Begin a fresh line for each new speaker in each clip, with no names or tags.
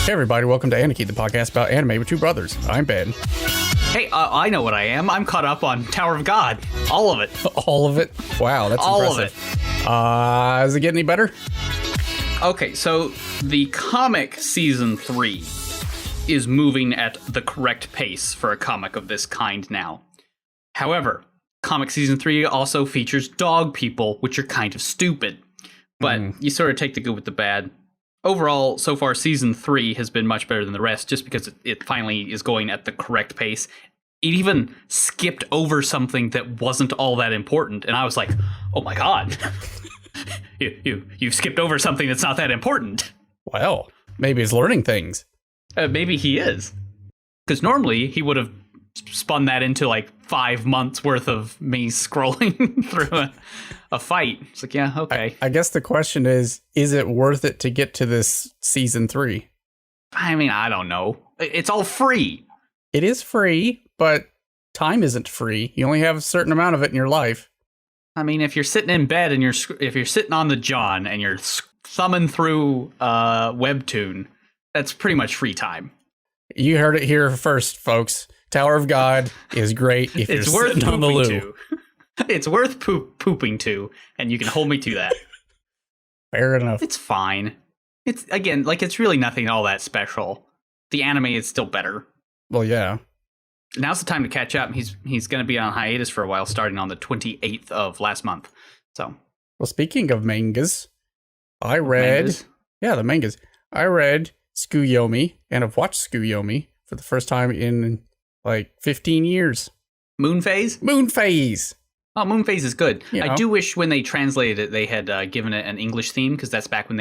Hey everybody, welcome to Aniki, the podcast about anime with two brothers. I'm Ben.
Hey, I know what I am. I'm caught up on Tower of God. All of it.
All of it? Wow, that's
all
impressive.
All of it.
Does it get any better?
Okay, so the comic season 3 is moving at the correct pace for a comic of this kind now. However, comic season 3 also features dog people, which are kind of stupid. But you sort of take the good with the bad. Overall, so far, season 3 has been much better than the rest just because it finally is going at the correct pace. It even skipped over something that wasn't all that important. And I was like, oh my God, you've skipped over something that's not that important.
Well, maybe he's learning things.
Maybe he is. Because normally he would have spun that into like 5 months worth of me scrolling through a fight. It's like, yeah, okay.
I guess the question is it worth it to get to this season 3?
I mean, I don't know. It's all free.
It is free, but time isn't free. You only have a certain amount of it in your life.
I mean, if you're sitting in bed and if you're sitting on the john and you're thumbing through Webtoon, that's pretty much free time.
You heard it here first, folks. Tower of God is great if
it's
you're sitting on the loo.
To. It's worth pooping to, and you can hold me to that.
Fair enough.
It's fine. It's, again, like, it's really nothing all that special. The anime is still better.
Well, yeah.
Now's the time to catch up. He's going to be on hiatus for a while, starting on the 28th of last month. So,
well, speaking of mangas, I read... Yeah, the mangas. I read Tsukuyomi, and I've watched Tsukuyomi for the first time in, like, 15 years.
Moon Phase?
Moon Phase!
Oh, Moon Phase is good.
You know.
I do wish when they translated it, they had given it an English theme, because that's back when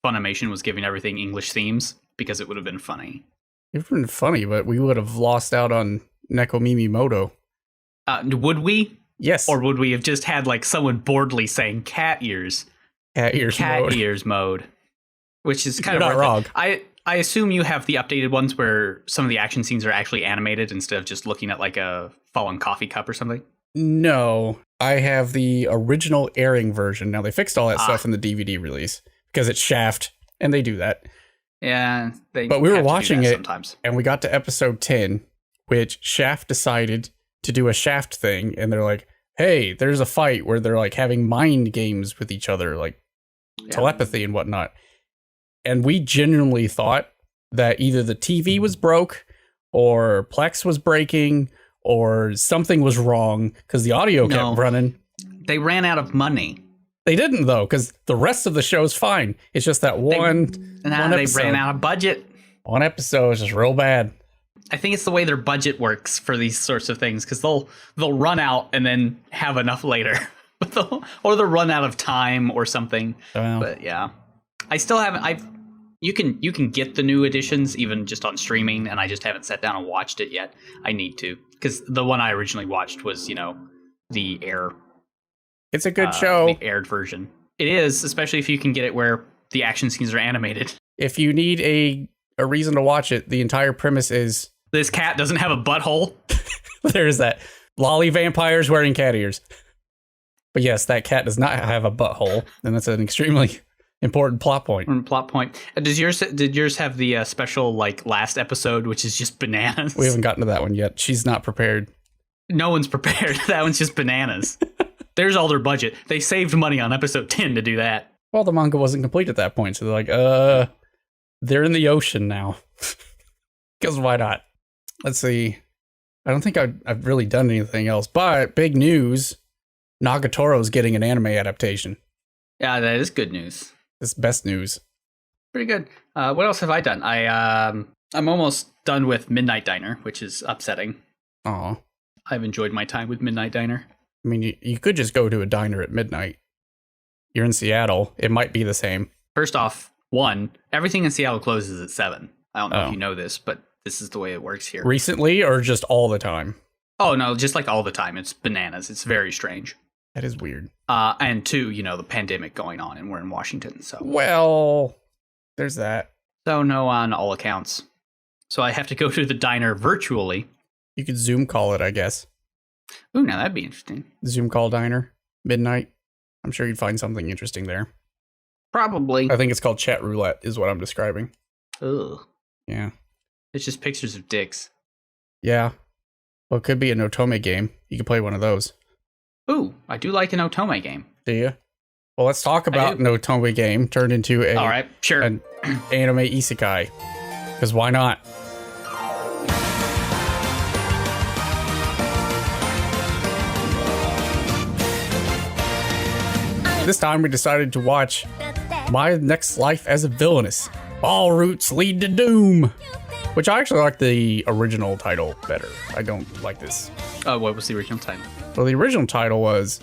Funimation was giving everything English themes, because it would have been funny.
It would have been funny, but we would have lost out on Nekomimi Moto.
Would we?
Yes.
Or would we have just had, like, someone boredly saying cat ears?
Cat ears mode.
Which is kind
You're
of
not wrong.
I assume you have the updated ones where some of the action scenes are actually animated instead of just looking at like a fallen coffee cup or something.
No, I have the original airing version. Now they fixed all that stuff in the DVD release because it's Shaft, and they do that.
Yeah,
but we were watching it
sometimes,
and we got to episode 10, which Shaft decided to do a Shaft thing, and they're like, "Hey, there's a fight where they're like having mind games with each other, like telepathy and whatnot." And we genuinely thought that either the TV was broke, or Plex was breaking, or something was wrong because the audio kept running.
They ran out of money.
They didn't, though, because the rest of the show's fine. It's just that one episode.
They ran out of budget.
One episode is just real bad.
I think it's the way their budget works for these sorts of things, because they'll run out and then have enough later. Or they'll run out of time or something. But yeah. I still haven't. You can get the new editions even just on streaming, and I just haven't sat down and watched it yet. I need to, because the one I originally watched was, the air.
It's a good show.
The aired version. It is, especially if you can get it where the action scenes are animated.
If you need a reason to watch it, the entire premise is
this cat doesn't have a butthole.
There's that. Lolly vampires wearing cat ears. But yes, that cat does not have a butthole, and that's an extremely important plot point.
Did yours have the special, like, last episode, which is just bananas?
We haven't gotten to that one yet. She's not prepared.
No one's prepared. That one's just bananas. There's all their budget. They saved money on episode 10 to do that.
Well, the manga wasn't complete at that point, so they're like, they're in the ocean now. Because why not? Let's see. I don't think I've really done anything else, but big news. Nagatoro's getting an anime adaptation.
Yeah, that is good news.
It's best news.
Pretty good. What else have I done? I'm almost done with Midnight Diner, which is upsetting.
Aw.
I've enjoyed my time with Midnight Diner.
I mean, you could just go to a diner at midnight. You're in Seattle. It might be the same.
First off, everything in Seattle closes at 7. I don't know if you know this, but this is the way it works here.
Recently, or just all the time?
Oh, no, just like all the time. It's bananas. It's very strange.
That is weird.
And 2, the pandemic going on, and we're in Washington, so.
Well, there's that.
So no on all accounts. So I have to go to the diner virtually.
You could Zoom call it, I guess.
Ooh, now that'd be interesting.
Zoom call diner, midnight. I'm sure you'd find something interesting there.
Probably.
I think it's called chat roulette is what I'm describing.
Ugh.
Yeah.
It's just pictures of dicks.
Yeah. Well, it could be an otome game. You could play one of those.
Ooh, I do like an otome game.
Do you? Well, let's talk about an otome game turned into
All right, sure.
an anime isekai. Because why not? This time we decided to watch My Next Life as a Villainess. All routes lead to doom. Which I actually like the original title better. I don't like this.
What was the original title?
Well, the original title was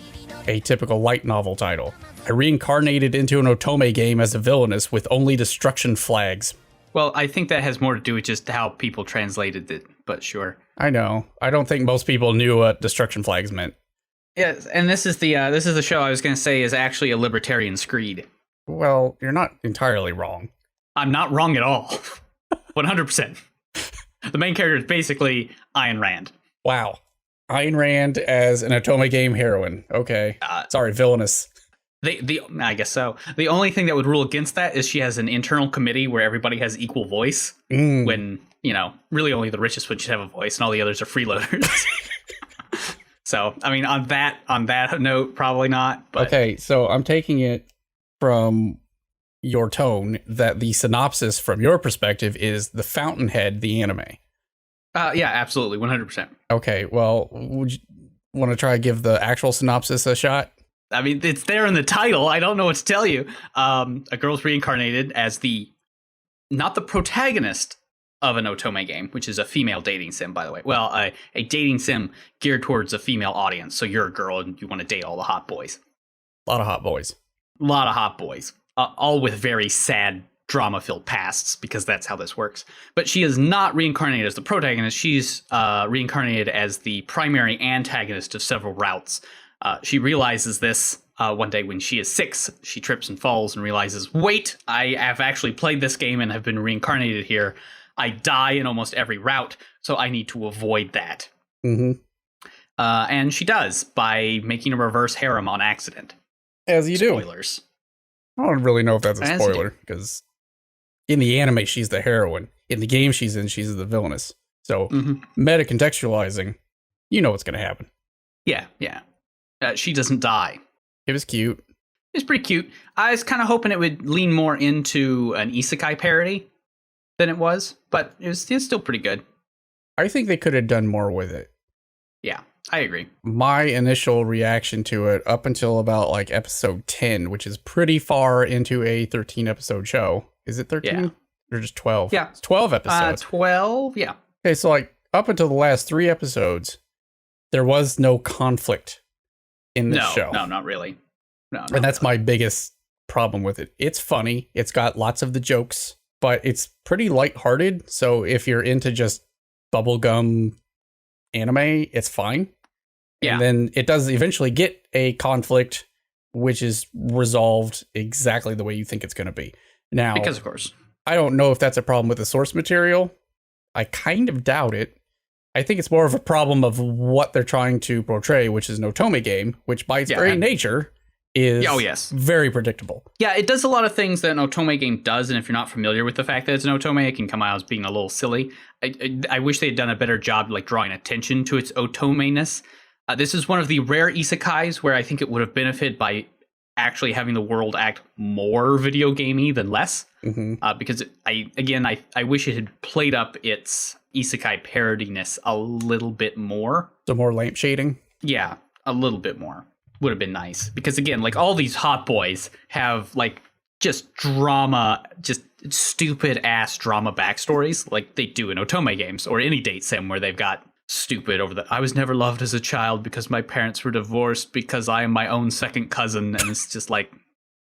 a typical light novel title. I reincarnated into an otome game as a villainess with only destruction flags.
Well, I think that has more to do with just how people translated it, but sure.
I know. I don't think most people knew what destruction flags meant.
Yes, and this is the show I was going to say is actually a libertarian screed.
Well, you're not entirely wrong.
I'm not wrong at all. 100%. The main character is basically Ayn Rand.
Wow. Ayn Rand as an otome game heroine. Okay. Sorry, villainous.
I guess so. The only thing that would rule against that is she has an internal committee where everybody has equal voice. When, really only the richest would have a voice and all the others are freeloaders. So, I mean, on that note, probably not. But.
Okay, so I'm taking it from your tone that the synopsis from your perspective is The Fountainhead, the anime.
Yeah, absolutely, 100%.
Okay, well, would you want to try to give the actual synopsis a shot?
I mean, it's there in the title. I don't know what to tell you. A girl's reincarnated as not the protagonist of an otome game, which is a female dating sim, by the way. Well, a dating sim geared towards a female audience. So you're a girl and you want to date all the hot boys.
A lot of hot boys.
A lot of hot boys. All with very sad, drama-filled pasts, because that's how this works. But she is not reincarnated as the protagonist. She's reincarnated as the primary antagonist of several routes. She realizes this one day when she is 6. She trips and falls and realizes, wait, I have actually played this game and have been reincarnated here. I die in almost every route, so I need to avoid that.
Mm-hmm.
And she does by making a reverse harem on accident.
As you do.
Spoilers.
I don't really know if that's a spoiler, because in the anime, she's the heroine. In the game she's in, she's the villainess. So, meta-contextualizing, you know what's going to happen.
Yeah. She doesn't die.
It was cute.
It's pretty cute. I was kind of hoping it would lean more into an isekai parody than it was, but it's still pretty good.
I think they could have done more with it.
Yeah, I agree.
My initial reaction to it up until about like episode 10, which is pretty far into a 13 episode show. Is it 13?
Yeah.
Or just 12?
Yeah.
It's 12 episodes.
12, yeah.
Okay, so like up until the last 3 episodes, there was no conflict in this show.
No, not really. No,
and that's my biggest problem with it. It's funny. It's got lots of the jokes, but it's pretty lighthearted. So if you're into just bubblegum anime, it's fine. Yeah. And then it does eventually get a conflict, which is resolved exactly the way you think it's going to be. Now,
because of course,
I don't know if that's a problem with the source material. I kind of doubt it. I think it's more of a problem of what they're trying to portray, which is an otome game, which by its very nature is very predictable.
Yeah, it does a lot of things that an otome game does, and if you're not familiar with the fact that it's an otome, it can come out as being a little silly. I wish they had done a better job like drawing attention to its otome-ness. This is one of the rare isekais where I think it would have benefited by actually having the world act more video gamey than less. Because I wish it had played up its isekai parodiness a little bit more.
So more lamp shading?
Yeah, a little bit more would have been nice. Because again, like all these hot boys have like just drama, just stupid ass drama backstories like they do in otome games or any date sim where they've got stupid over the I was never loved as a child because my parents were divorced because I am my own second cousin, and it's just like,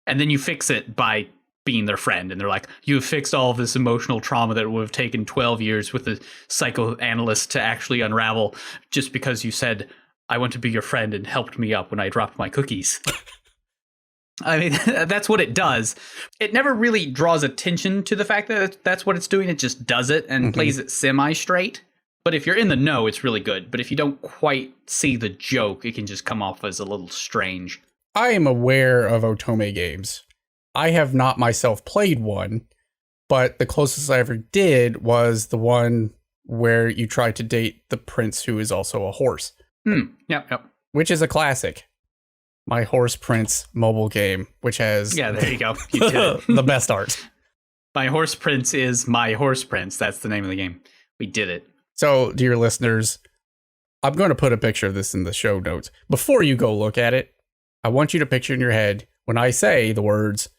and then you fix it by being their friend, and they're like, you fixed all of this emotional trauma that would have taken 12 years with a psychoanalyst to actually unravel just because you said I want to be your friend and helped me up when I dropped my cookies. I mean, that's what it does. It never really draws attention to the fact that that's what it's doing. It just does it and plays it semi-straight. But if you're in the know, it's really good. But if you don't quite see the joke, it can just come off as a little strange.
I am aware of otome games. I have not myself played one, But the closest I ever did was the one where you try to date the prince who is also a horse.
Yep.
Which is a classic. My Horse Prince mobile game, which has
Yeah, there you go. You did it.
the best art.
My Horse Prince is My Horse Prince. That's the name of the game. We did it.
So, dear listeners, I'm going to put a picture of this in the show notes. Before you go look at it, I want you to picture in your head when I say the words,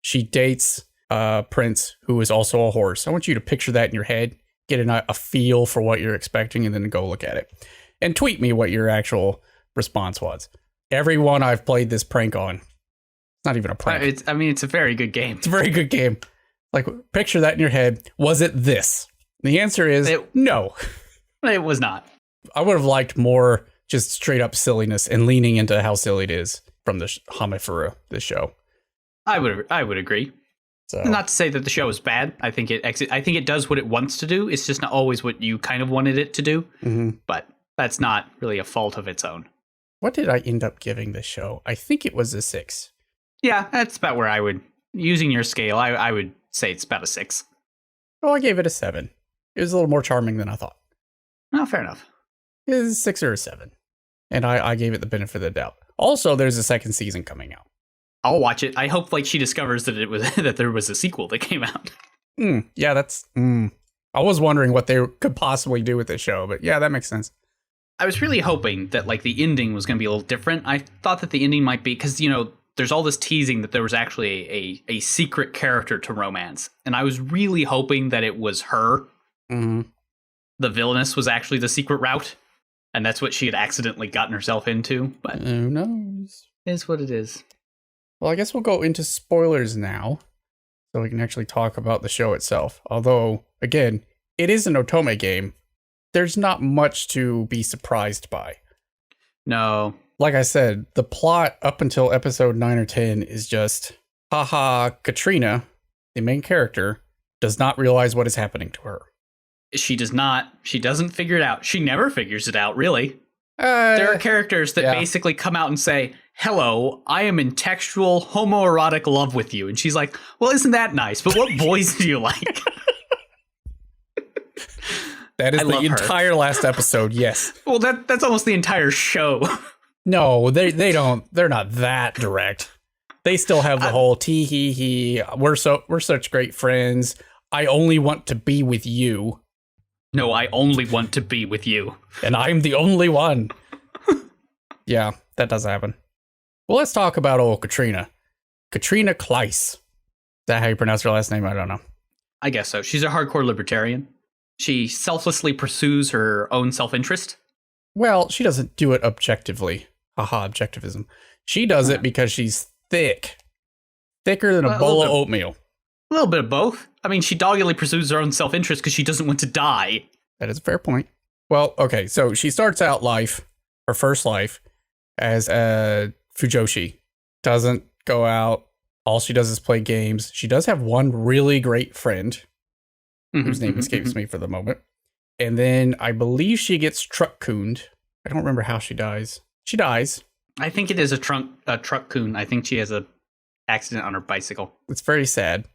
she dates a prince who is also a horse. I want you to picture that in your head, get a feel for what you're expecting, and then go look at it. And tweet me what your actual response was. Everyone I've played this prank on. It's not even a prank.
It's a very good game.
It's a very good game. Like, picture that in your head. Was it this? The answer is no.
It was not.
I would have liked more just straight up silliness and leaning into how silly it is from the HameFura, this show.
I would agree.
So.
Not to say that the show is bad. I think it does what it wants to do. It's just not always what you kind of wanted it to do. Mm-hmm. But that's not really a fault of its own.
What did I end up giving this show? I think it was a 6.
Yeah, that's about where I would, using your scale, I would say it's about a 6.
Oh, I gave it a 7. It was a little more charming than I thought.
Oh, fair enough.
It was a 6 or a 7. And I gave it the benefit of the doubt. Also, there's a second season coming out.
I'll watch it. I hope she discovers that that there was a sequel that came out.
Yeah, that's... I was wondering what they could possibly do with this show, but yeah, that makes sense.
I was really hoping that the ending was going to be a little different. I thought that the ending might be, because, there's all this teasing that there was actually a secret character to romance. And I was really hoping that it was her. Mm-hmm. The Villainess was actually the secret route. And that's what she had accidentally gotten herself into. But
who knows?
It is what it is.
Well, I guess we'll go into spoilers now. So we can actually talk about the show itself. Although, again, it is an otome game. There's not much to be surprised by.
No.
Like I said, the plot up until episode 9 or 10 is just, Catarina, the main character, does not realize what is happening to her.
She does not. She doesn't figure it out. She never figures it out, really. There are characters that basically come out and say, hello, I am in textual homoerotic love with you. And she's like, well, isn't that nice? But what boys do you like?
That is the entire last episode, yes.
Well, that's almost the entire show.
No, they don't. They're not that direct. They still have the whole tee hee hee. We're such great friends. I only want to be with you.
No, I only want to be with you.
And I'm the only one. Yeah, that does happen. Well, let's talk about old Catarina. Catarina Kleiss. Is that how you pronounce her last name? I don't know.
I guess so. She's a hardcore libertarian. She selflessly pursues her own self-interest.
Well, she doesn't do it objectively. Haha, objectivism. She does it because she's thick. Thicker than a bowl of oatmeal.
A little bit of both. I mean, she doggedly pursues her own self-interest because she doesn't want to die.
That is a fair point. Well, okay, so she starts out her first life, as a fujoshi. Doesn't go out. All she does is play games. She does have one really great friend, whose name escapes me for the moment. And then I believe she gets truck-cooned. I don't remember how she dies. She dies.
I think it is a truck-coon. I think she has a accident on her bicycle.
It's very sad.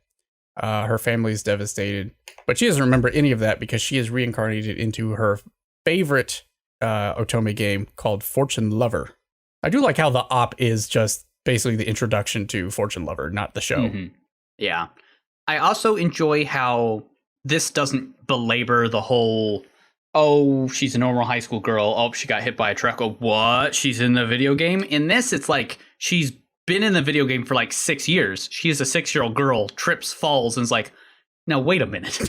Her family is devastated. But she doesn't remember any of that because she is reincarnated into her favorite otome game called Fortune Lover. I do like how the op is just basically the introduction to Fortune Lover, not the show. Mm-hmm.
Yeah. I also enjoy how this doesn't belabor the whole, oh, she's a normal high school girl. Oh, she got hit by a truck. Oh, what? She's in the video game? In this, it's like she's been in the video game for 6 years. She is a 6-year-old girl, trips, falls, and is like, now, wait a minute.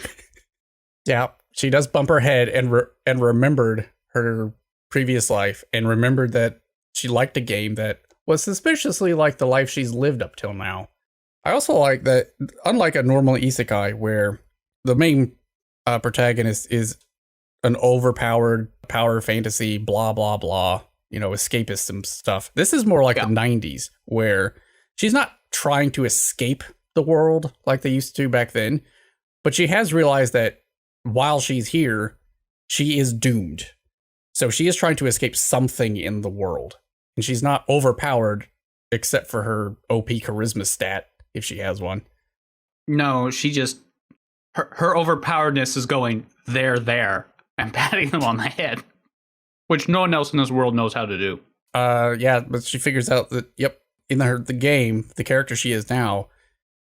Yeah, she does bump her head and remembered her previous life and remembered that she liked a game that was suspiciously like the life she's lived up till now. I also like that, unlike a normal isekai where the main protagonist is an overpowered power fantasy, blah, blah, blah, escapist and stuff. This is more like the 90s where she's not trying to escape the world like they used to back then, but she has realized that while she's here, she is doomed. So she is trying to escape something in the world. And she's not overpowered except for her OP charisma stat, if she has one.
No, she just Her overpoweredness is going there, and patting them on the head, which no one else in this world knows how to do.
Yeah, but she figures out that, in the game, the character she is now,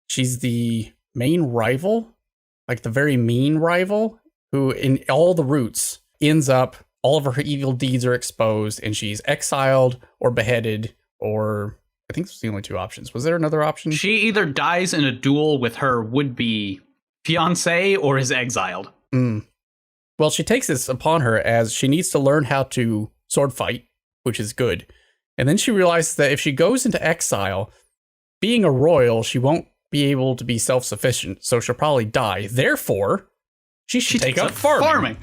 she's the main rival, like the very mean rival, who in all the roots ends up, all of her evil deeds are exposed, and she's exiled or beheaded, or I think those are the only two options. Was there another option?
She either dies in a duel with her would-be fiancé or is exiled.
Well, she takes this upon her as she needs to learn how to sword fight, which is good. And then she realizes that if she goes into exile, being a royal, she won't be able to be self-sufficient, so she'll probably die. Therefore, she should take up farming.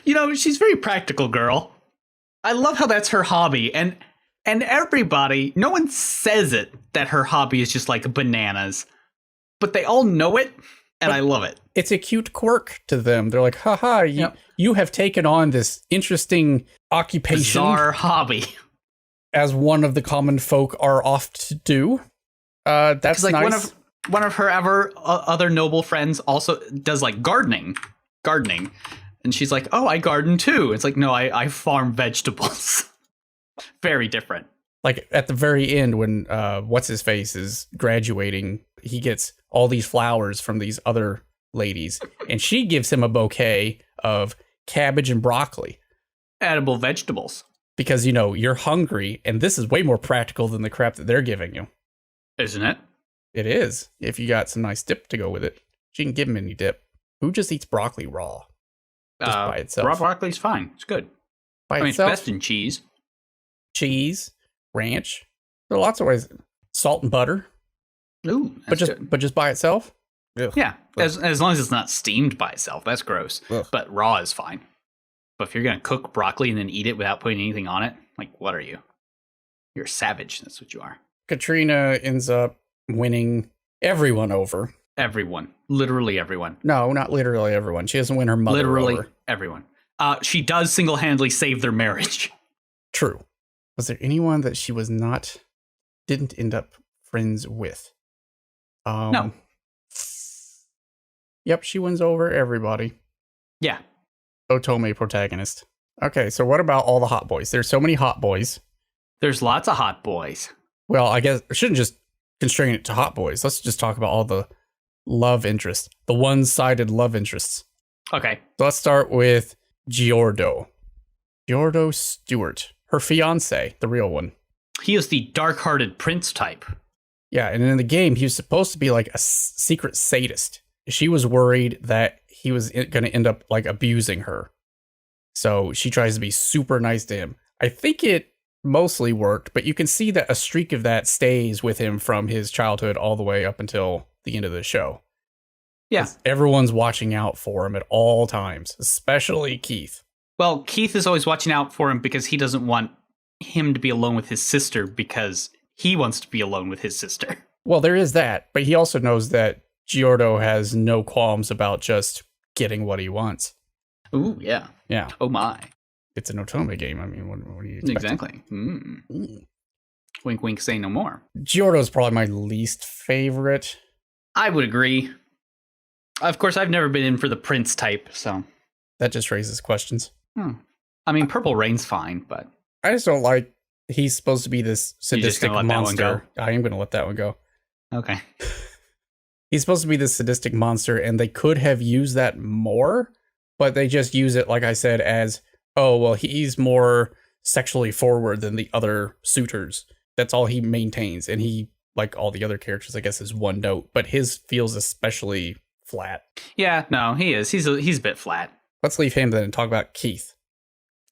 You know, she's a very practical girl. I love how that's her hobby, and everybody, no one says it that her hobby is just like bananas, but they all know it, and I love it.
It's a cute quirk to them. They're like, haha, you have taken on this interesting occupation.
Bizarre hobby.
As one of the common folk are oft to do. That's like nice.
One of her other noble friends also does like gardening. And she's like, oh, I garden too. It's like, no, I farm vegetables. Very different. Like
at the very end when what's-his-face is graduating, he gets all these flowers from these other ladies, and she gives him a bouquet of cabbage and broccoli.
Edible vegetables.
Because, you're hungry, and this is way more practical than the crap that they're giving you.
Isn't it?
It is, if you got some nice dip to go with it. She can give him any dip. Who just eats broccoli raw? Just by itself.
Raw broccoli's fine. It's good. It's best in cheese.
Cheese, ranch. There are lots of ways. Salt and butter.
Ooh,
but just by itself?
Ugh. Yeah, as long as it's not steamed by itself. That's gross. Ugh. But raw is fine. But if you're going to cook broccoli and then eat it without putting anything on it, like, what are you? You're a savage. That's what you are.
Catarina ends up winning everyone over.
Everyone. Literally everyone.
No, not literally everyone. She doesn't win her mother
literally
over.
Everyone. She does single-handedly save their marriage.
True. Was there anyone that she didn't end up friends with?
No.
Yep, she wins over everybody.
Yeah.
Otome protagonist. Okay, so what about all the hot boys? There's so many hot boys.
There's lots of hot boys.
Well, I guess I shouldn't just constrain it to hot boys. Let's just talk about all the love interests. The one-sided love interests.
Okay.
So let's start with Giordo. Giordo Stewart. Her fiance, the real one.
He is the dark-hearted prince type.
Yeah, and in the game, he was supposed to be like a secret sadist. She was worried that he was going to end up like abusing her. So she tries to be super nice to him. I think it mostly worked, but you can see that a streak of that stays with him from his childhood all the way up until the end of the show.
Yeah.
Everyone's watching out for him at all times, especially Keith.
Well, Keith is always watching out for him because he doesn't want him to be alone with his sister because he wants to be alone with his sister.
Well, there is that, but he also knows that Giordo has no qualms about just getting what he wants.
Ooh, yeah.
Yeah.
Oh, my.
It's an otome game. I mean, what are you expecting?
Exactly. Wink, wink, say no more.
Giordo's probably my least favorite.
I would agree. Of course, I've never been in for the prince type, so.
That just raises questions.
I mean, Purple Rain's fine, but.
I just don't like, he's supposed to be this sadistic monster. I am going to let that one go.
Okay.
He's supposed to be this sadistic monster, and they could have used that more, but they just use it, like I said, as, oh, well, he's more sexually forward than the other suitors. That's all he maintains. And he, like all the other characters, I guess, is one note, but his feels especially flat.
Yeah, no, he is. He's a bit flat.
Let's leave him then and talk about Keith.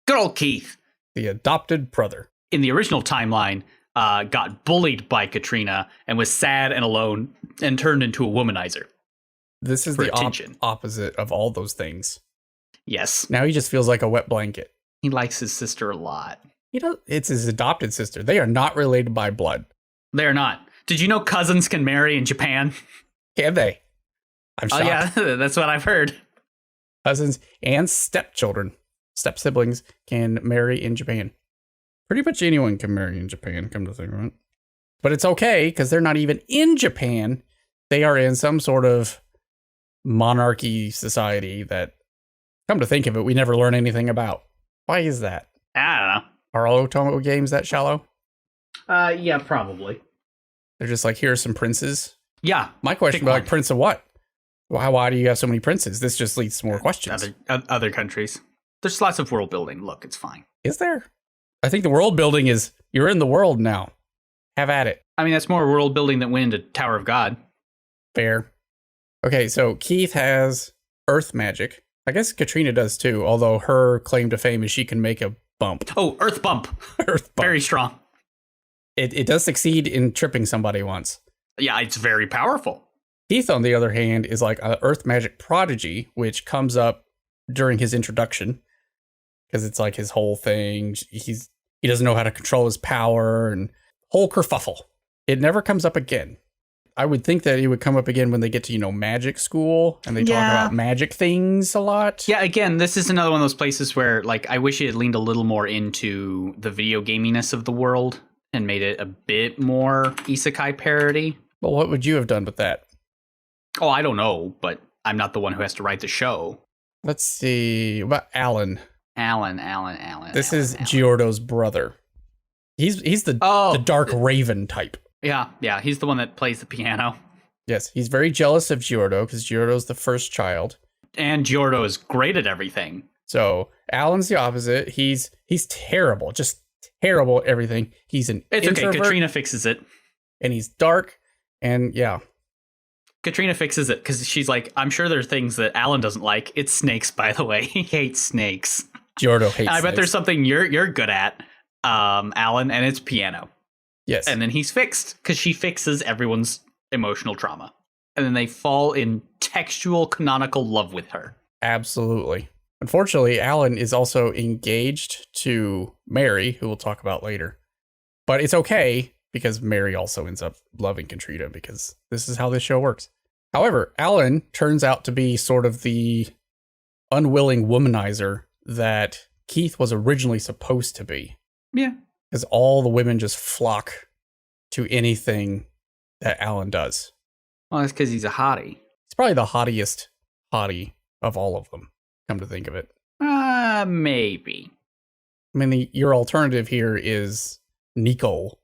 Good old Keith.
The adopted brother.
In the original timeline, got bullied by Catarina and was sad and alone and turned into a womanizer.
This is the opposite of all those things.
Yes.
Now he just feels like a wet blanket.
He likes his sister a lot.
It's his adopted sister. They are not related by blood.
They are not. Did you know cousins can marry in Japan?
Can they? I'm shocked.
Oh, yeah, that's what I've heard.
Cousins and stepchildren, step-siblings can marry in Japan. Pretty much anyone can marry in Japan, come to think of it. But it's okay, because they're not even in Japan. They are in some sort of monarchy society that, come to think of it, we never learn anything about. Why is that?
I don't know.
Are all otome games that shallow?
Yeah, probably.
They're just like, here are some princes.
Yeah.
My question would be like, prince of what? Why do you have so many princes? This just leads to more questions.
Other countries. There's lots of world building. Look, it's fine.
Is there? I think the world building is, you're in the world now. Have at it.
I mean, that's more world building than went into Tower of God.
Fair. Okay, so Keith has earth magic. I guess Catarina does too, although her claim to fame is she can make a bump.
Oh, earth bump.
Earth bump.
Very strong.
It does succeed in tripping somebody once.
Yeah, it's very powerful.
Keith, on the other hand, is like an earth magic prodigy, which comes up during his introduction because it's like his whole thing. He doesn't know how to control his power and whole kerfuffle. It never comes up again. I would think that it would come up again when they get to, magic school and they talk about magic things a lot.
Yeah, again, this is another one of those places where, like, I wish it had leaned a little more into the video gaminess of the world and made it a bit more isekai parody.
Well, what would you have done with that?
Oh, I don't know, but I'm not the one who has to write the show.
Let's see. What about Alan?
Alan.
This is Giordo's brother. He's the dark raven type.
Yeah, he's the one that plays the piano.
Yes, he's very jealous of Giordo because Giordo's the first child.
And Giordo is great at everything.
So Alan's the opposite. He's terrible, just terrible at everything. He's an introvert.
Okay, Catarina fixes it.
And he's dark, and yeah.
Catarina fixes it because she's like, I'm sure there are things that Alan doesn't like. It's snakes, by the way. He hates snakes.
Giordo hates snakes.
I bet there's something you're good at, Alan, and it's piano.
Yes.
And then he's fixed because she fixes everyone's emotional trauma. And then they fall in textual canonical love with her.
Absolutely. Unfortunately, Alan is also engaged to Mary, who we'll talk about later. But it's okay because Mary also ends up loving Catarina because this is how this show works. However, Alan turns out to be sort of the unwilling womanizer that Keith was originally supposed to be.
Yeah.
Because all the women just flock to anything that Alan does.
Well, that's because he's a haughty.
He's probably the haughtiest haughty of all of them, come to think of it.
Maybe.
I mean, your alternative here is Nicole.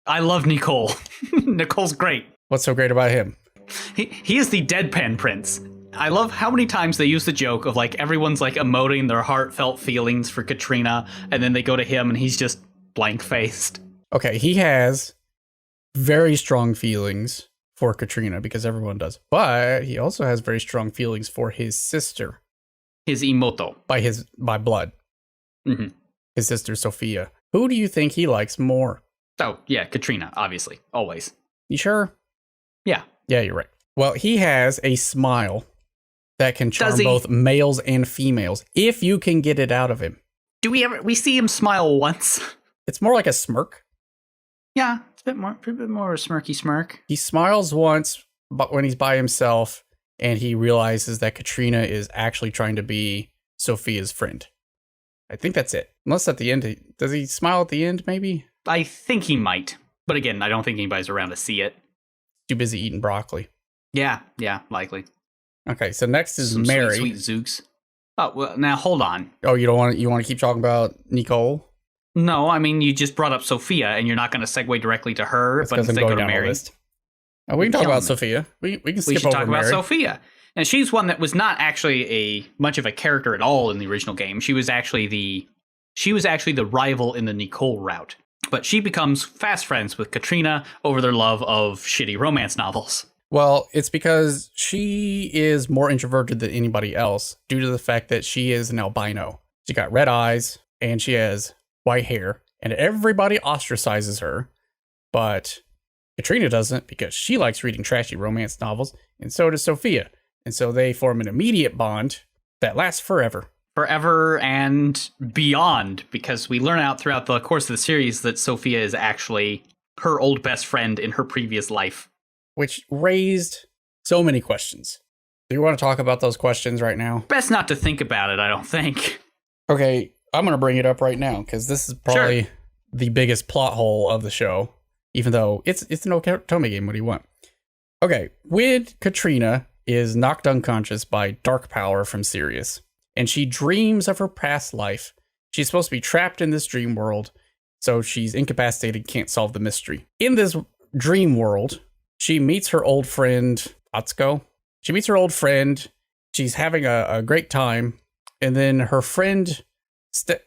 I love Nicole. Nicole's great.
What's so great about him?
He is the deadpan prince. I love how many times they use the joke of, like, everyone's, like, emoting their heartfelt feelings for Catarina, and then they go to him, and he's just blank-faced.
Okay, he has very strong feelings for Catarina, because everyone does. But he also has very strong feelings for his sister.
His imoto.
By blood.
Mm-hmm.
His sister, Sophia. Who do you think he likes more?
Oh, yeah, Catarina, obviously. Always.
You sure?
Yeah.
Yeah, you're right. Well, he has a smile that can charm both males and females, if you can get it out of him.
Do we see him smile once?
It's more like a smirk.
Yeah, it's a bit more a smirky smirk.
He smiles once, but when he's by himself, and he realizes that Catarina is actually trying to be Sophia's friend. I think that's it. Unless at the end, does he smile at the end, maybe?
I think he might. But again, I don't think anybody's around to see it.
Too busy eating broccoli.
Yeah, likely.
Okay, so next is
Some
Mary.
Sweet Zooks. Oh, well, now hold on.
Oh, you want to keep talking about Nicole?
No, I mean, you just brought up Sophia, and you're not going to segue directly to her, but instead go to Mary.
Oh, we can talk about Sophia. We can skip over Mary. We should talk about
Sophia. And she's one that was not actually much of a character at all in the original game. She was actually the rival in the Nicole route. But she becomes fast friends with Catarina over their love of shitty romance novels.
Well, it's because she is more introverted than anybody else due to the fact that she is an albino. She got red eyes and she has white hair, and everybody ostracizes her. But Catarina doesn't, because she likes reading trashy romance novels, and so does Sophia. And so they form an immediate bond that lasts forever.
Forever and beyond, because we learn out throughout the course of the series that Sophia is actually her old best friend in her previous life.
Which raised so many questions. Do you want to talk about those questions right now?
Best not to think about it, I don't think.
Okay, I'm going to bring it up right now, because this is probably the biggest plot hole of the show, even though it's an otome game. What do you want? Okay, with Catarina, is knocked unconscious by dark power from Sirius, and she dreams of her past life. She's supposed to be trapped in this dream world, so she's incapacitated, can't solve the mystery. In this dream world, she meets her old friend, Atsuko. She meets her old friend. She's having a great time, and then her friend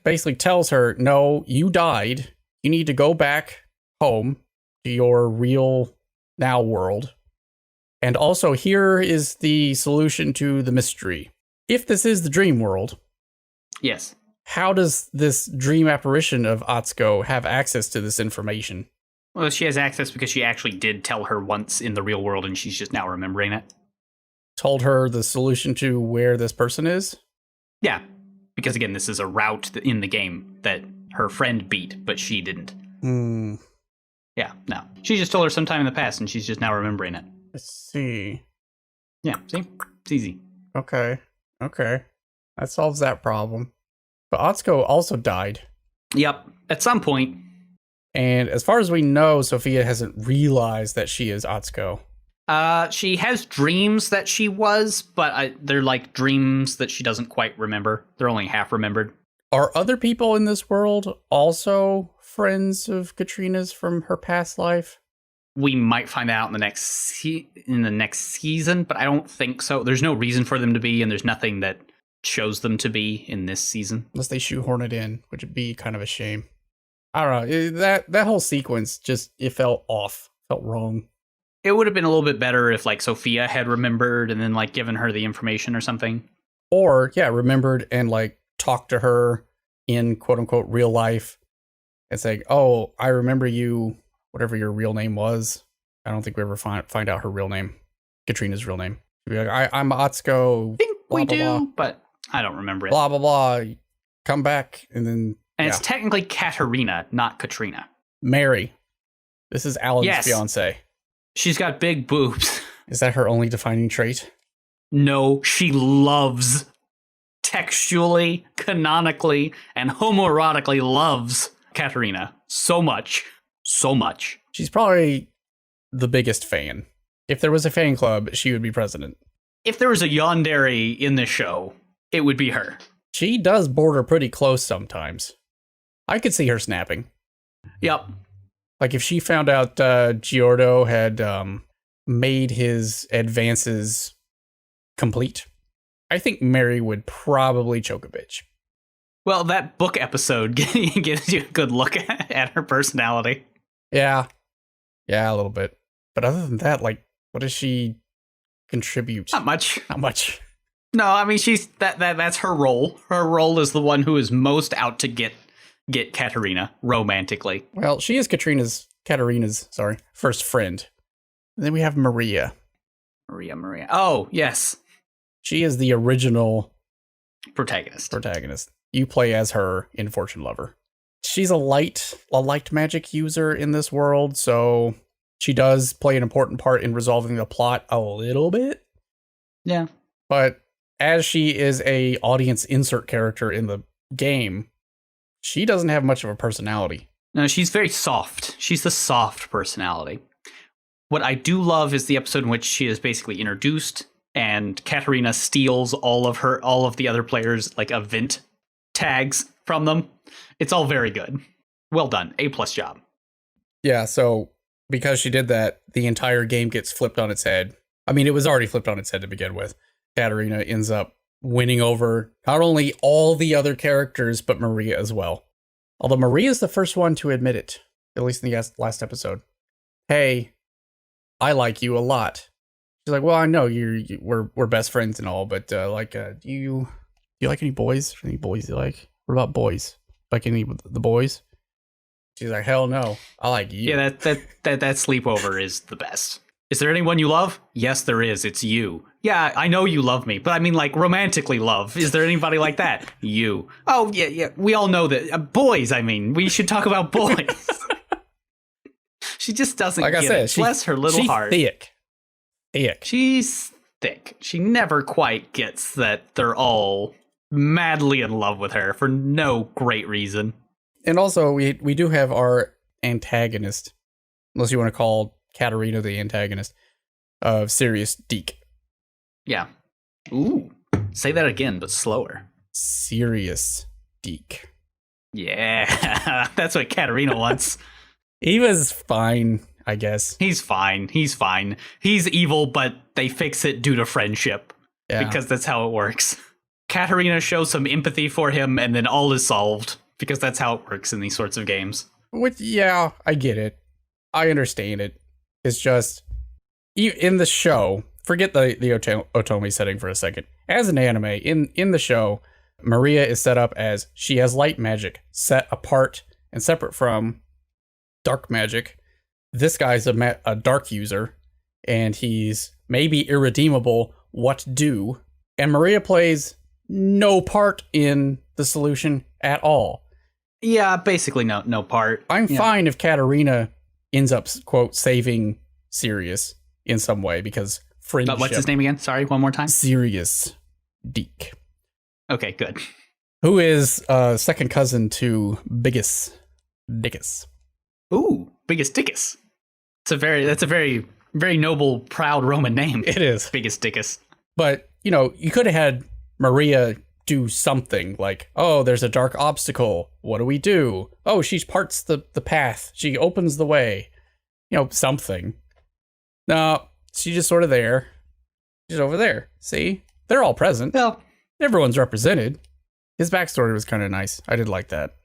basically tells her, no, you died. You need to go back home to your real now world. And also, here is the solution to the mystery. If this is the dream world,
yes,
how does this dream apparition of Atsuko have access to this information?
Well, she has access because she actually did tell her once in the real world, and she's just now remembering it.
Told her the solution to where this person is?
Yeah, because again, this is a route in the game that her friend beat, but she didn't. Yeah, no. She just told her sometime in the past, and she's just now remembering it.
Let's see.
Yeah, see? It's easy.
Okay. That solves that problem. But Atsuko also died.
Yep, at some point.
And as far as we know, Sophia hasn't realized that she is Atsuko.
She has dreams that she was, but they're like dreams that she doesn't quite remember. They're only half remembered.
Are other people in this world also friends of Catarina's from her past life?
We might find out in the next season, but I don't think so. There's no reason for them to be, and there's nothing that shows them to be in this season.
Unless they shoehorn it in, which would be kind of a shame. I don't know. That whole sequence it felt off. Felt wrong.
It would have been a little bit better if like Sophia had remembered and then like given her the information or something.
Or, yeah, remembered and like talked to her in quote unquote real life and saying, oh, I remember you, whatever your real name was. I don't think we ever find out her real name, Catarina's real name. She'd be like, I'm Atsuko.
I think
blah,
we
blah,
do,
blah.
but I don't remember it.
Blah, blah, blah. Come back. And then.
And it's technically Catarina, not Catarina.
Mary. This is Alan's
Yes.
fiance.
She's got big boobs.
Is that her only defining trait?
No, she loves, textually, canonically, and homoerotically loves Catarina so much. So much.
She's probably the biggest fan. If there was a fan club, she would be president.
If there was a yandere in this show, it would be her.
She does border pretty close sometimes. I could see her snapping.
Yep.
Like if she found out Giordo had made his advances complete, I think Mary would probably choke a bitch.
Well, that book episode gives you a good look at her personality.
Yeah, a little bit. But other than that, like, what does she contribute?
Not much.
Not much.
No, I mean she's that's her role. Her role is the one who is most out to get Catarina romantically.
Well, she is Catarina's first friend. And then we have Maria.
Maria. Oh, yes.
She is the original
protagonist.
You play as her in Fortune Lover. She's a light magic user in this world, so she does play an important part in resolving the plot a little bit.
Yeah.
But as she is a audience insert character in the game, she doesn't have much of a personality.
No, she's very soft. She's the soft personality. What I do love is the episode in which she is basically introduced and Catarina steals all of the other players' like event tags from them. It's all very good. Well done. A+ job.
Yeah, so because she did that, the entire game gets flipped on its head. I mean, it was already flipped on its head to begin with. Catarina ends up winning over not only all the other characters, but Maria as well. Although Maria's the first one to admit it, at least in the last episode. Hey, I like you a lot. She's like, well, I know we're best friends and all, but do you like any boys? Any boys you like? What about boys? Like any of the boys? She's like, hell no, I like you.
Yeah, that sleepover is the best. Is there anyone you love? Yes, there is. It's you. Yeah, I know you love me, but I mean like romantically love. Is there anybody like that? You. Oh, yeah. We all know that. Boys, I mean, we should talk about boys. She just doesn't get it. Bless her little heart.
Thick.
She's thick. She never quite gets that they're all madly in love with her for no great reason.
And also, we do have our antagonist, unless you want to call Catarina the antagonist, of Sirius Deke.
Yeah. Ooh. Say that again, but slower.
Serious Deke.
Yeah. That's what Catarina wants.
He was fine, I guess.
He's fine. He's fine. He's evil, but they fix it due to friendship.
Yeah.
Because that's how it works. Catarina shows some empathy for him, and then all is solved. Because that's how it works in these sorts of games.
Which, yeah, I get it. I understand it. It's just, in the show, forget the otome setting for a second. As an anime, in the show, Maria is set up as she has light magic, set apart and separate from dark magic. This guy's a dark user, and he's maybe irredeemable. What do? And Maria plays no part in the solution at all.
Yeah, basically no part.
I'm fine if Catarina ends up, quote, saving Sirius in some way, because friendship.
But what's his name again? Sorry, one more time.
Serious Deke.
Okay, good.
Who is second cousin to Biggest Dickus.
Ooh, Biggest Dickus. That's a very, very noble, proud Roman name.
It is.
Biggest Dickus.
But, you could have had Maria do something like, oh, there's a dark obstacle. What do we do? Oh, she parts the path. She opens the way. Something. No, she's just sort of there. She's over there. See? They're all present.
Well,
everyone's represented. His backstory was kind of nice. I did like that.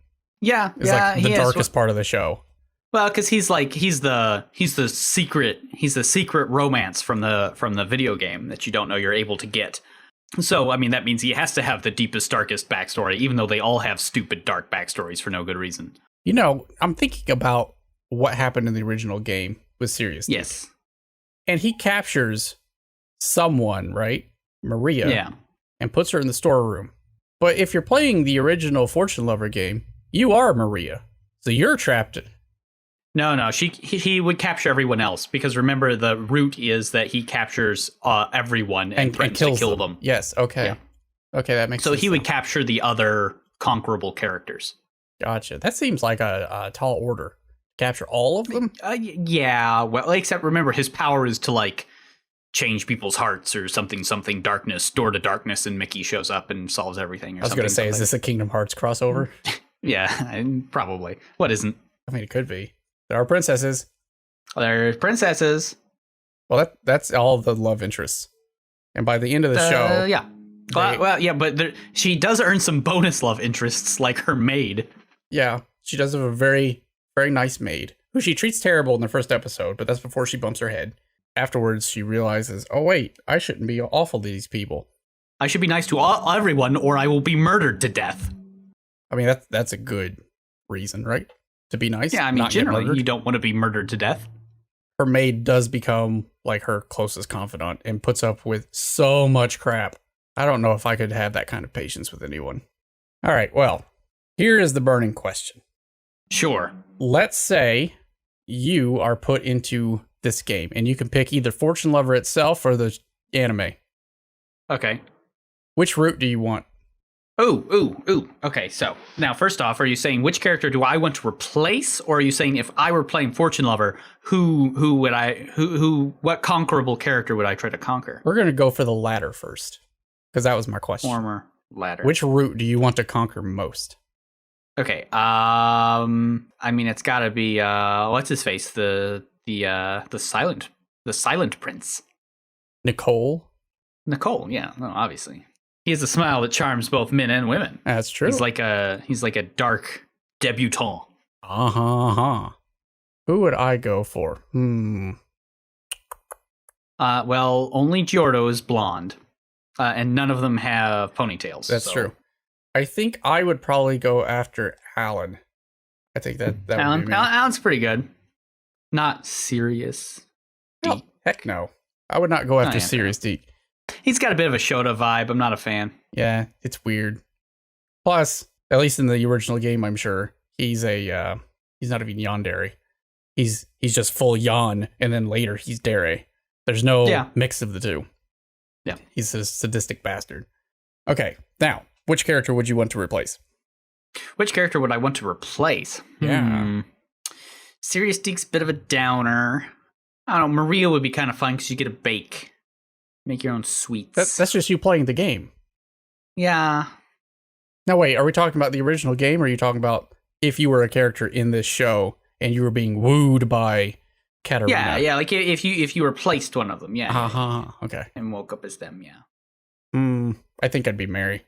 Yeah,
it's like the darkest part of the show.
Well, because he's the secret romance from the video game that you don't know you're able to get. So, I mean, that means he has to have the deepest, darkest backstory, even though they all have stupid, dark backstories for no good reason.
I'm thinking about what happened in the original game with Sirius.
Yes.
And he captures someone, right? Maria.
Yeah.
And puts her in the storeroom. But if you're playing the original Fortune Lover game, you are Maria. So you're trapped.
No, he would capture everyone else, because remember, the route is that he captures everyone and threatens to kill them.
Yes, okay. Yeah. Okay, that makes sense.
So he would capture the other conquerable characters.
Gotcha. That seems like a tall order. Capture all of them?
Yeah, well, except remember, his power is to, change people's hearts or something darkness, door to darkness, and Mickey shows up and solves everything. I was
going to say, is this a Kingdom Hearts crossover?
Yeah, probably. What isn't?
I mean, it could be. There are princesses.
There's princesses.
Well, that's all the love interests. And by the end of the show...
Yeah. But she does earn some bonus love interests, like her maid.
Yeah, she does have a very, very nice maid, who she treats terrible in the first episode, but that's before she bumps her head. Afterwards, she realizes, oh wait, I shouldn't be awful to these people.
I should be nice to everyone, or I will be murdered to death.
I mean, that's a good reason, right? To be nice.
Yeah, I mean, generally, you don't want to be murdered to death.
Her maid does become like her closest confidant and puts up with so much crap. I don't know if I could have that kind of patience with anyone. All right, well, here is the burning question.
Sure.
Let's say you are put into this game, and you can pick either Fortune Lover itself or the anime.
Okay.
Which route do you want?
Ooh. Okay, so now first off, are you saying which character do I want to replace, or are you saying if I were playing Fortune Lover, what conquerable character would I try to conquer?
We're gonna go for the latter first, because that was my question.
Former latter.
Which route do you want to conquer most?
Okay. I mean, it's got to be what's his face, the silent prince.
Nicole,
yeah, no, obviously. He has a smile that charms both men and women.
That's true.
He's like a dark debutante.
Who would I go for?
Well, only Giordo is blonde, and none of them have ponytails.
That's true. I think I would probably go after Alan. I think that
Alan,
would be me.
Alan's pretty good. Not serious.
No, heck no. I would not go after Serious Deke.
He's got a bit of a Shota vibe. I'm not a fan.
Yeah, it's weird. Plus, at least in the original game, I'm sure he's not even yandere. He's just full yawn, and then later he's dere. There's no mix of the two.
Yeah,
he's a sadistic bastard. Okay, now which character would you want to replace?
Which character would I want to replace?
Yeah,
Serious Deke's a bit of a downer. I don't know. Maria would be kind of fun because you get a bake. Make your own sweets.
That's just you playing the game.
Yeah.
Now, wait, are we talking about the original game, or are you talking about if you were a character in this show and you were being wooed by Catarina?
Yeah, like if you replaced one of them, yeah.
Okay.
And woke up as them, yeah.
I think I'd be Mary.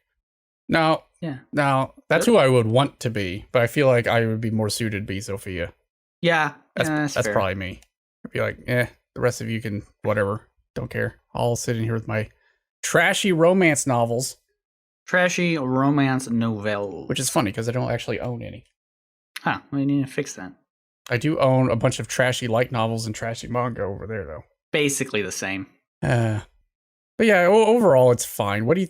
No.
Yeah.
No, that's who I would want to be, but I feel like I would be more suited to be Sophia.
Yeah.
That's
fair.
probably me. I'd be like, the rest of you can, whatever. Don't care. I'll sit in here with my trashy romance novels.
Trashy romance novels.
Which is funny because I don't actually own any.
Huh, we need to fix that.
I do own a bunch of trashy light novels and trashy manga over there, though.
Basically the same.
But yeah, overall, it's fine. What do you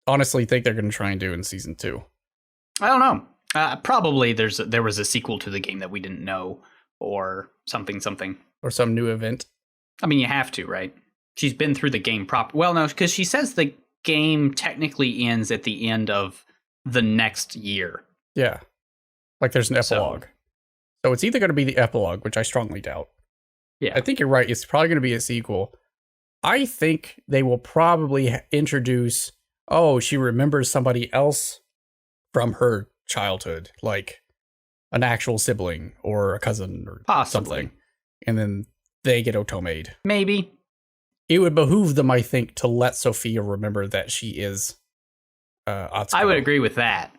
honestly think they're going to try and do in season 2?
I don't know. Probably there was a sequel to the game that we didn't know, or something.
Or some new event.
I mean, you have to, right? She's been through the game Well, no, because she says the game technically ends at the end of the next year.
Yeah. Like there's an epilogue. So it's either going to be the epilogue, which I strongly doubt.
Yeah.
I think you're right. It's probably going to be a sequel. I think they will probably introduce, she remembers somebody else from her childhood, like an actual sibling or a cousin or something. And then they get otomade.
Maybe.
It would behoove them, I think, to let Sophia remember that she is Atsuko.
I would agree with that.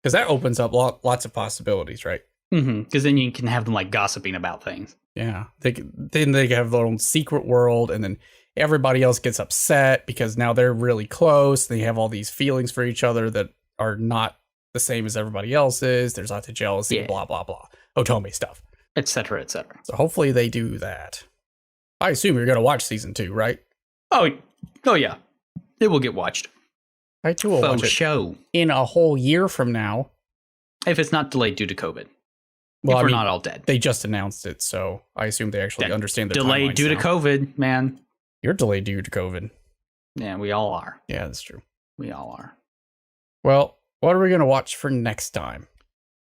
Because that opens up lots of possibilities, right?
Because then you can have them like gossiping about things.
Yeah. Then they have their own secret world, and then everybody else gets upset because now they're really close. They have all these feelings for each other that are not the same as everybody else's. There's lots of jealousy, blah, blah, blah. Otome stuff.
Etc., etc.
So hopefully they do that. I assume you're going to watch season 2, right?
Oh yeah. It will get watched.
I too will watch it in a whole year from now.
If it's not delayed due to COVID.
Well,
if we're not all dead.
They just announced it, so I assume they actually understand the
delayed due to COVID, man.
You're delayed due to COVID.
Yeah, we all are.
Yeah, that's true.
We all are.
Well, what are we going to watch for next time?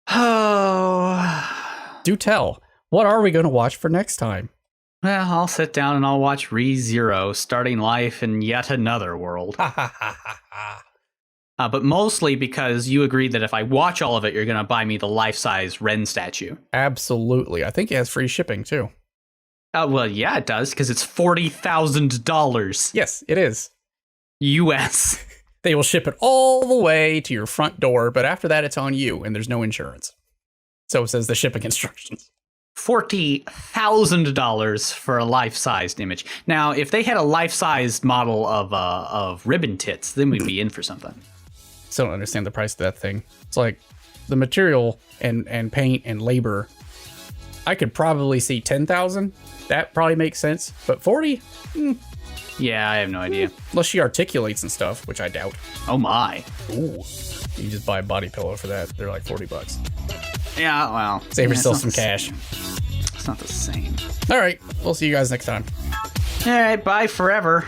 Oh.
Do tell. What are we going to watch for next time?
Well, I'll sit down and I'll watch ReZero, starting life in yet another world. But mostly because you agreed that if I watch all of it, you're going to buy me the life-size Ren statue.
Absolutely. I think it has free shipping, too.
Well, yeah, it does, because it's $40,000.
Yes, it is.
US.
They will ship it all the way to your front door, but after that, it's on you, and there's no insurance. So it says the shipping instructions.
$40,000 for a life-sized image. Now, if they had a life-sized model of ribbon tits, then we'd be in for something.
Still don't understand the price of that thing. It's like the material and paint and labor. I could probably see 10,000. That probably makes sense. But 40?
Yeah, I have no idea.
Unless she articulates and stuff, which I doubt.
Oh my.
Ooh. You just buy a body pillow for that. They're like $40.
Yeah, well.
Save yourself some cash.
It's not the same.
All right. We'll see you guys next time.
All right. Bye forever.